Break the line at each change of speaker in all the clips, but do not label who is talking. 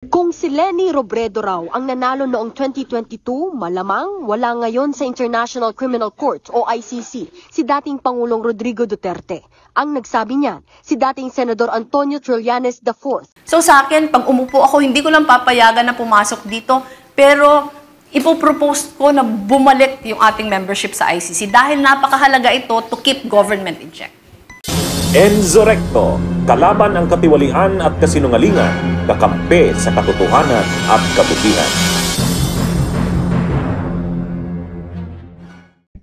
Kung si Leni Robredo raw ang nanalo noong 2022, malamang wala ngayon sa International Criminal Court o ICC si dating Pangulong Rodrigo Duterte. Ang nagsabi niyan, si dating Senador Antonio Trillanes IV.
So sa akin, pag umupo ako, hindi ko lang papayagan na pumasok dito, pero ipopropose ko na bumalik yung ating membership sa ICC dahil napakahalaga ito to keep government in check.
Enzo Recto, kalaban ang katiwalian at kasinungalingan, kakampi sa katotohanan at kabutihan.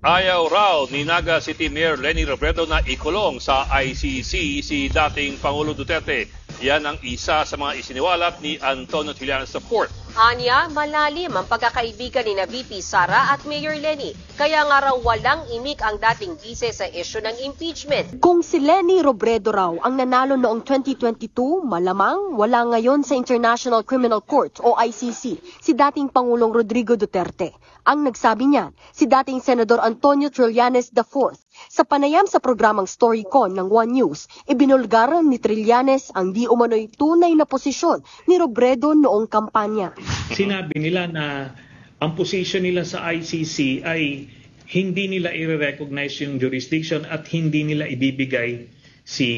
Ayaw raw ni Naga City Mayor Leni Robredo na ikulong sa ICC si dating Pangulo Duterte. Yan ang isa sa mga isiniwalat ni Antonio Trillanes IV.
Anya, malalim ang pagkakaibigan ni VP Sara at Mayor Leni. Kaya nga raw walang imik ang dating bise sa isyu ng impeachment. Kung si Leni Robredo raw ang nanalo noong 2022, malamang wala ngayon sa International Criminal Court o ICC si dating Pangulong Rodrigo Duterte. Ang nagsabi niyan, si dating Senador Antonio Trillanes IV. Sa panayam sa programang Storycon ng One News, ibinulgar ni Trillanes ang di umano'y tunay na posisyon ni Robredo noong kampanya.
Sinabi nila na ang position nila sa ICC ay hindi nila i-recognize yung jurisdiction at hindi nila ibibigay si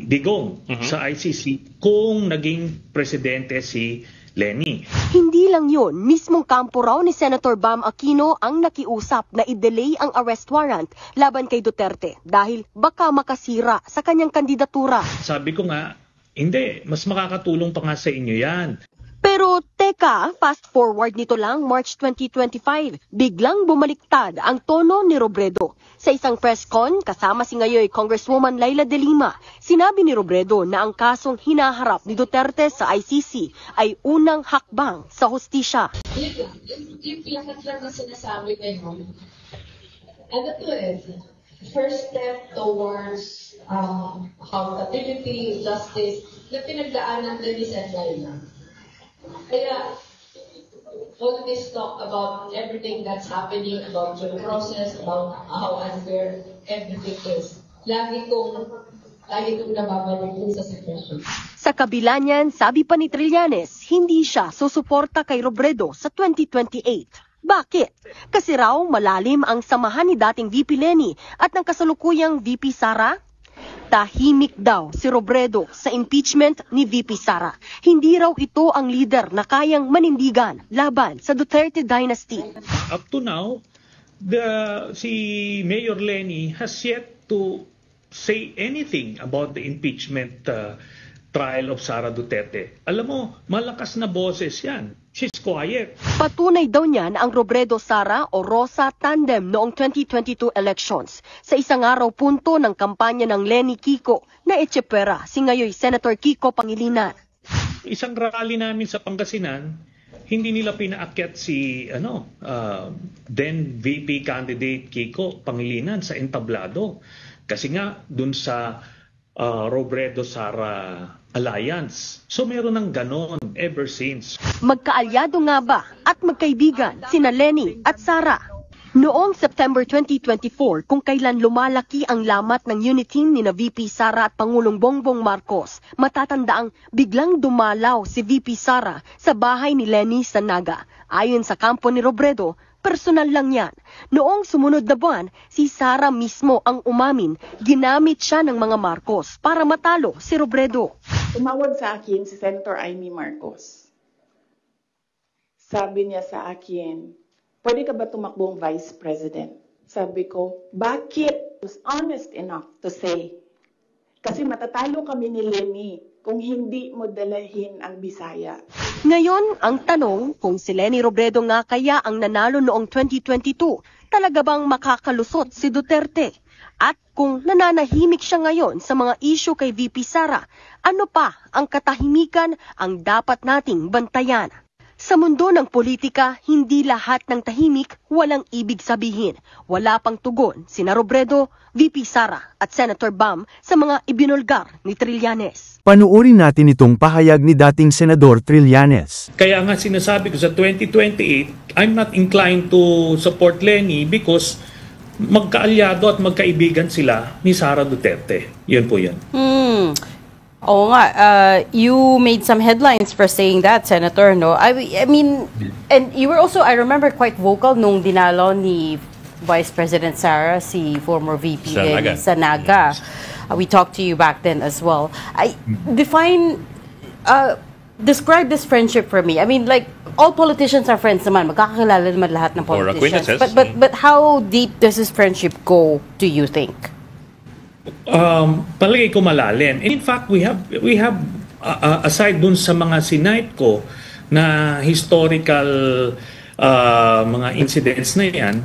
Digong sa ICC kung naging presidente si Leni.
Hindi lang yun, mismong kampo raw ni Senator Bam Aquino ang nakiusap na i-delay ang arrest warrant laban kay Duterte dahil baka makasira sa kanyang kandidatura.
Sabi ko nga, hindi, mas makakatulong pa nga sa inyo yan.
Pero teka, fast forward nito lang March 2025, biglang bumaliktad ang tono ni Robredo. Sa isang press con, kasama si ngayon Congresswoman Laila De Lima, sinabi ni Robredo na ang kasong hinaharap ni Duterte sa ICC ay unang hakbang sa hustisya.
Yung lahat lang na sinasabi kayo, ano to first step towards accountability, justice, na pinagdaanan din ni Sen. Kaya, all this talk about everything that's happening, about the process, about how unfair everything is, lagi kong nababalik sa sitwasyon.
Sa kabila niyan, sabi pa ni Trillanes, hindi siya susuporta kay Robredo sa 2028. Bakit? Kasi raw malalim ang samahan ni dating VP Leni at ng kasalukuyang VP Sara. Tahimik daw si Robredo sa impeachment ni VP Sara. Hindi raw ito ang leader na kayang manindigan laban sa Duterte dynasty.
Up to now, si Mayor Leni has yet to say anything about the impeachment trial of Sara Duterte. Alam mo, malakas na boses yan. She's quiet.
Patunay daw niyan ang Robredo-Sara o Rosa tandem noong 2022 elections. Sa isang araw punto ng kampanya ng Leni Kiko na Echepera si ngayoy Senator Kiko Pangilinan.
Isang rally namin sa Pangasinan, hindi nila pinaakyat si then VP candidate Kiko Pangilinan sa entablado. Kasi nga dun sa Robredo-Sara Alliance. So meron ng ganon ever since.
Magkaalyado nga ba at magkaibigan sina Leni at Sara? Noong September 2024, kung kailan lumalaki ang lamat ng unit team ni VP Sara at Pangulong Bongbong Marcos, matatandaang biglang dumalaw si VP Sara sa bahay ni Leni sa Naga. Ayon sa kampo ni Robredo, personal lang yan. Noong sumunod na buwan, si Sara mismo ang umamin, ginamit siya ng mga Marcos para matalo si Robredo.
Tumawag sa akin si Senator Amy Marcos. Sabi niya sa akin, pwede ka ba tumakbong Vice President? Sabi ko, bakit? I was honest enough to say, kasi matatalo kami ni Leni kung hindi mo dalahin ang Bisaya.
Ngayon, ang tanong kung si Leni Robredo nga kaya ang nanalo noong 2022, talaga bang makakalusot si Duterte? At kung nananahimik siya ngayon sa mga issue kay VP Sara, ano pa ang katahimikan ang dapat nating bantayan? Sa mundo ng politika, hindi lahat ng tahimik walang ibig sabihin. Wala pang tugon sina Robredo, VP Sara at Senator Bam sa mga ibinulgar ni Trillanes.
Panuorin natin itong pahayag ni dating Senador Trillanes.
Kaya nga sinasabi ko sa 2028, I'm not inclined to support Leni because magkaalyado at magkaibigan sila ni Sara Duterte. Yun po yan.
Oo nga, you made some headlines for saying that, Senator, no? I mean, and you were also, I remember, quite vocal nung dinalo ni Vice President Sara, si former VP Sanaga. We talked to you back then as well. Describe this friendship for me. I mean, like, all politicians are friends naman. Magkakakilala naman lahat ng politicians. But how deep does this friendship go, do you think?
Palagay ko malalim. In fact, we have aside dun sa mga sinight ko na historical mga incidents na yan,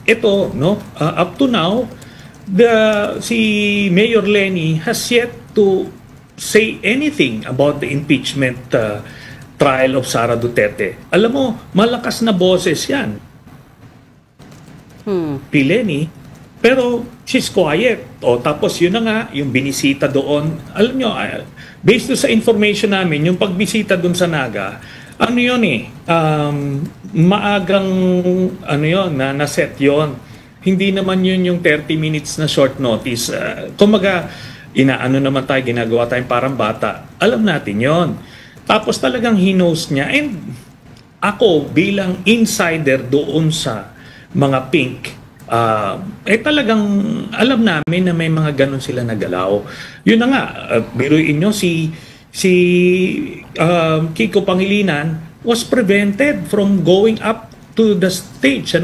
ito, no, up to now, si Mayor Leni has yet to say anything about the impeachment trial of Sara Duterte. Alam mo, malakas na boses yan. Leni, pero she's quiet. Tapos yun na nga, yung binisita doon. Alam nyo, based sa information namin, yung pagbisita doon sa Naga, ano yun maagang, na-set yun. Hindi naman yun yung 30 minutes na short notice. Kumaga, inaano naman tayo, ginagawa tayong parang bata. Alam natin yon. Tapos talagang he knows niya. And ako, bilang insider doon sa mga pink, talagang alam namin na may mga ganun sila nagalaw. Yun na nga, biruin nyo, si Kiko Pangilinan was prevented from going up to the stage,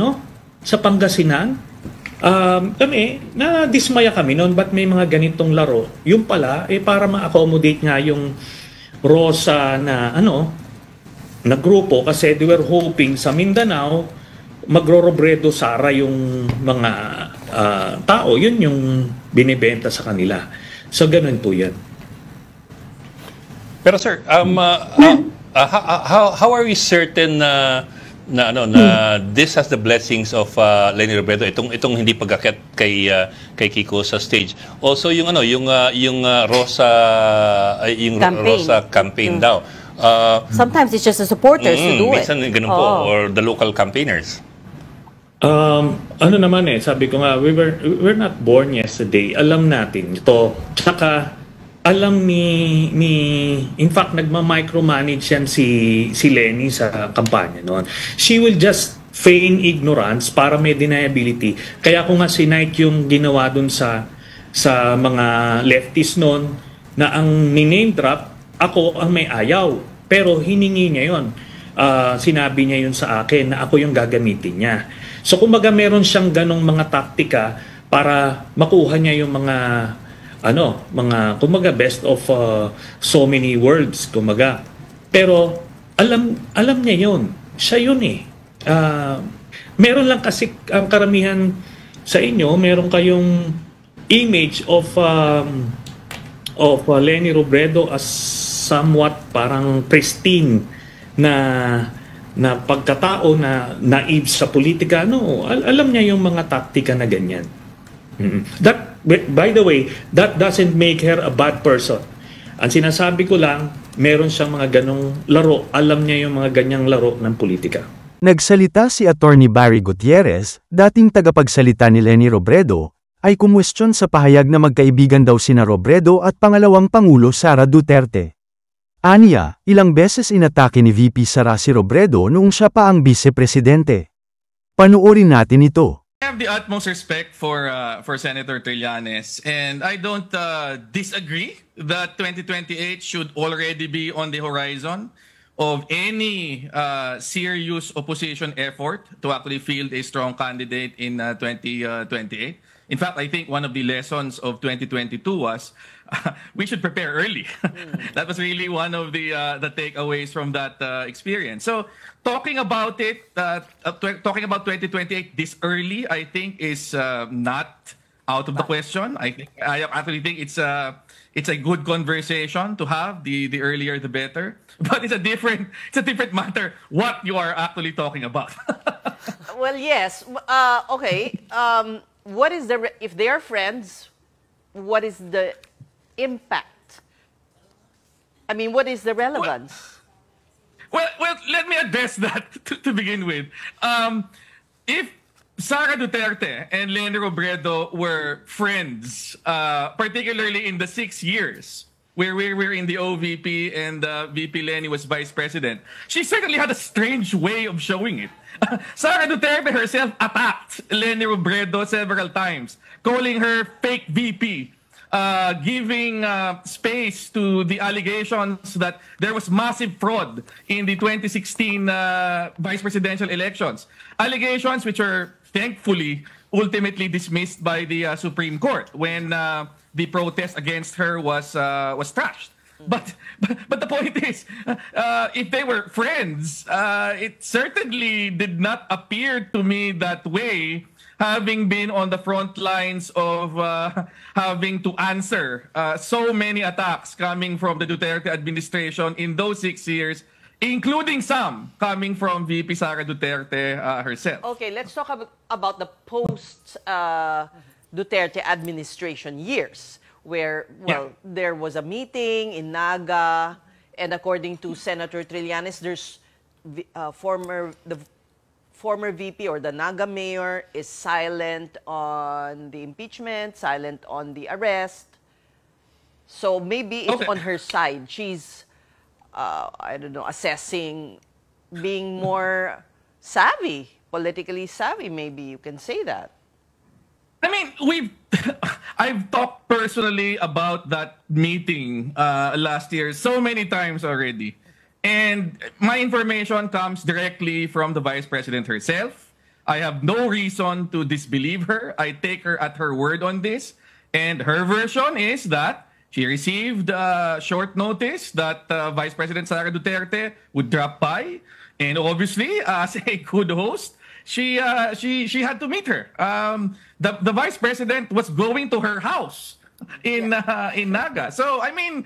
sa Pangasinan. Kami, na-dismaya kami noon, ba't may mga ganitong laro? Yung pala, para ma-accommodate nga yung Rosa na, na grupo, kasi they were hoping sa Mindanao, magro-Robredo Sara yung mga tao. Yun yung binibenta sa kanila. So, ganun po yan.
Pero sir, how are we certain na this has the blessings of Leni Robredo, itong hindi pagkakit kay Kiko sa stage. Also yung Rosa campaign. Rosa campaign daw.
Sometimes it's just the supporters who do it.
Minsan ganun po, or the local campaigners.
Sabi ko nga, we're not born yesterday. Alam natin ito. Tsaka alam ni in fact nagma-micromanage yan si Leni sa kampanya noon. She will just feign ignorance para may deniability. Kaya ko nga sinight yung ginawa dun sa mga leftists noon na ang ni-name drop, ako ang may ayaw. Pero hiningi niya yon. Sinabi niya yun sa akin na ako yung gagamitin niya. So kumbaga meron siyang ganong mga taktika para makuha niya yung mga kumaga best of so many worlds, kumaga. Pero alam niya yun. Siya yun meron lang kasi ang karamihan sa inyo, meron kayong image of Leni Robredo as somewhat parang pristine na pagkatao na naive sa politika. No, alam niya yung mga taktika na ganyan. That, by the way, that doesn't make her a bad person. Ang sinasabi ko lang, meron siyang mga ganong laro. Alam niya yung mga ganyang laro ng politika.
Nagsalita si Attorney Barry Gutierrez, dating tagapagsalita ni Leni Robredo, ay kumwestiyon sa pahayag na magkaibigan daw sina Robredo at pangalawang Pangulo Sara Duterte. Aniya, ilang beses inatake ni VP Sara si Robredo noong siya pa ang vice-presidente. Panuorin natin ito.
I have the utmost respect for Senator Trillanes, and I don't disagree that 2028 should already be on the horizon of any serious opposition effort to actually field a strong candidate in 2028. In fact, I think one of the lessons of 2022 was we should prepare early. That was really one of the takeaways from that experience. So talking about it, talking about 2028 this early, I think is not out of the question. I actually think it's a good conversation to have. The earlier the better. But it's a different matter what you are actually talking about.
Well, yes. Okay. What is if they are friends? What is the impact? I mean, what is the relevance?
Well, let me address that to begin with. If Sara Duterte and Leni Robredo were friends, particularly in the 6 years where we were in the OVP and VP Lenny was vice president, she certainly had a strange way of showing it. Sara Duterte herself attacked Leni Robredo several times, calling her fake VP, giving space to the allegations that there was massive fraud in the 2016 vice presidential elections. Allegations which are thankfully ultimately dismissed by the Supreme Court when the protest against her was trashed. But the point is, if they were friends, it certainly did not appear to me that way, having been on the front lines of having to answer so many attacks coming from the Duterte administration in those 6 years, including some coming from VP Sara Duterte herself.
Okay, let's talk about the post-Duterte administration years, where, well, there was a meeting in Naga, and according to Senator Trillanes, there's the former VP or the Naga mayor is silent on the impeachment, silent on the arrest. So maybe it's on her side. She's, I don't know, assessing, being more savvy, politically savvy, maybe you can say that.
I mean, I've talked personally about that meeting last year so many times already. And my information comes directly from the Vice President herself. I have no reason to disbelieve her. I take her at her word on this. And her version is that she received short notice that Vice President Sara Duterte would drop by. And obviously, as a good host, she had to meet her. The Vice President was going to her house in Naga. So I mean,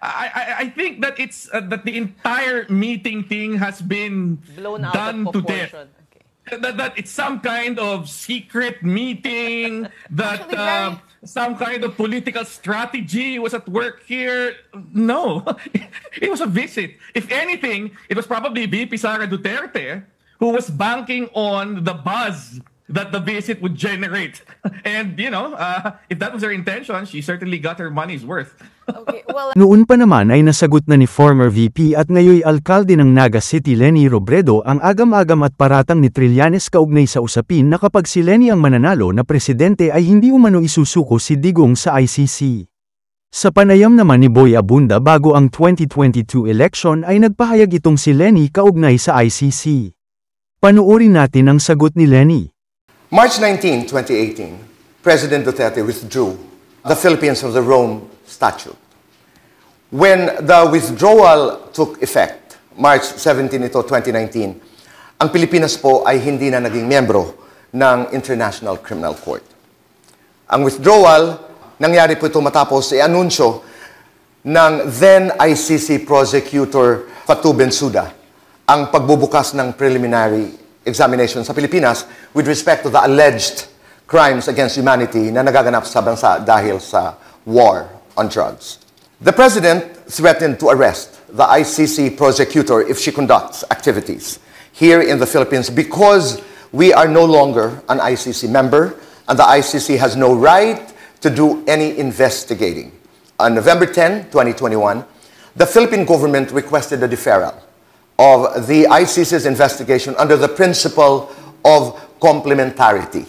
I think that it's that the entire meeting thing has been
blown out
done
of
to
proportion.
death. That it's some kind of secret meeting, that some kind of political strategy was at work here. No, it was a visit. If anything, it was probably VP Sara Duterte who was banking on the buzz that the visit would generate. And, you know, if that was her intention, she certainly got her money's worth.
Okay, well,
Noon pa naman ay nasagot na ni former VP at ngayoy alkalde ng Naga City Leni Robredo ang agam-agam at paratang ni Trillanes kaugnay sa usapin na kapag si Leni ang mananalo na presidente ay hindi umano isusuko si Digong sa ICC. Sa panayam naman ni Boy Abunda bago ang 2022 election ay nagpahayag itong si Leni kaugnay sa ICC. Panuorin natin ang sagot ni Leni.
March 19, 2018, President Duterte withdrew the Philippines of the Rome Statute. When the withdrawal took effect, March 17 ito, 2019, ang Pilipinas po ay hindi na naging miyembro ng International Criminal Court. Ang withdrawal, nangyari po ito matapos i-anunsyo ng then ICC prosecutor Fatou Bensouda ang pagbubukas ng preliminary examination sa Pilipinas with respect to the alleged crimes against humanity na nagaganap sa bansa dahil sa war on drugs. The President threatened to arrest the ICC prosecutor if she conducts activities here in the Philippines because we are no longer an ICC member and the ICC has no right to do any investigating. On November 10, 2021, the Philippine government requested a deferral of the ICC's investigation under the principle of complementarity,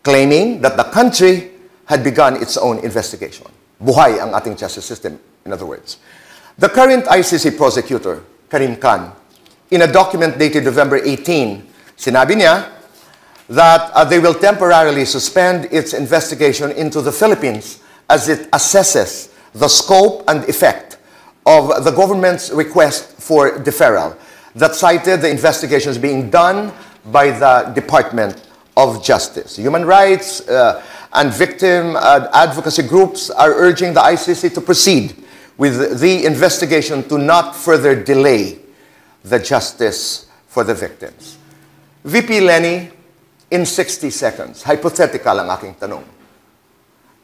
claiming that the country had begun its own investigation. Buhay ang ating justice system, in other words. The current ICC prosecutor, Karim Khan, in a document dated November 18, sinabi niya that they will temporarily suspend its investigation into the Philippines as it assesses the scope and effect of the government's request for deferral that cited the investigations being done by the Department of Justice. Human rights and victim advocacy groups are urging the ICC to proceed with the investigation to not further delay the justice for the victims. VP Leni, in 60 seconds, hypothetical ang aking tanong.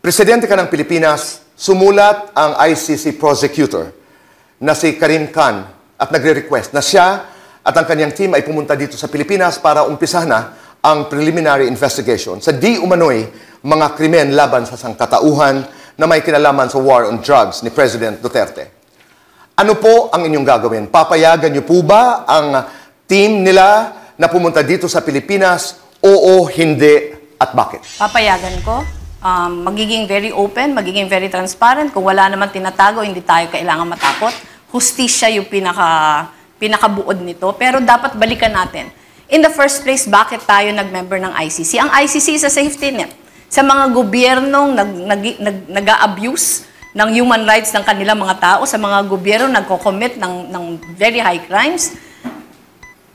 Presidente ka ng Pilipinas, sumulat ang ICC prosecutor na si Karim Khan at nagre-request na siya at ang kanyang team ay pumunta dito sa Pilipinas para umpisahan na ang preliminary investigation sa di umano'y mga krimen laban sa sangkatauhan na may kinalaman sa war on drugs ni President Duterte. Ano po ang inyong gagawin? Papayagan niyo po ba ang team nila na pumunta dito sa Pilipinas? Oo, hindi, at bakit?
Papayagan ko. Magiging very open, magiging very transparent. Kung wala naman tinatago, hindi tayo kailangan matakot. Hustisya yung pinakabuod nito. Pero dapat balikan natin. In the first place, bakit tayo nag-member ng ICC? Ang ICC is a safety net. Sa mga gobyernong nag-a-abuse ng human rights ng kanilang mga tao, sa mga gobyerno nagko-commit ng very high crimes,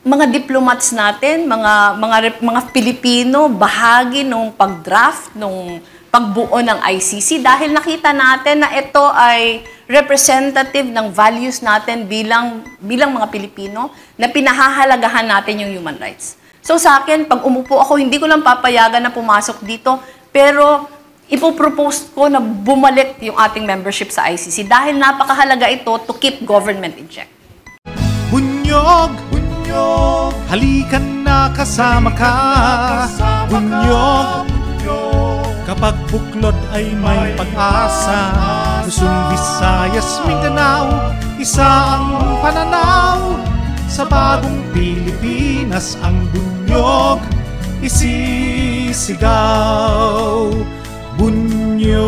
mga diplomats natin, mga Pilipino, bahagi nung pag-draft, nung pagbuo ng ICC dahil nakita natin na ito ay representative ng values natin bilang mga Pilipino na pinahahalagahan natin yung human rights. So sa akin, pag umupo ako, hindi ko lang papayagan na pumasok dito, pero ipopropose ko na bumalik yung ating membership sa ICC dahil napakahalaga ito to keep government in check.
Bunyog, bunyog, halikan na kasama ka. Bunyog, kapag buklod ay may pag-asa. Luzon, Visayas, Mindanao, isa ang pananaw. Sa bagong Pilipinas ang bunyog isisigaw. Bunyog,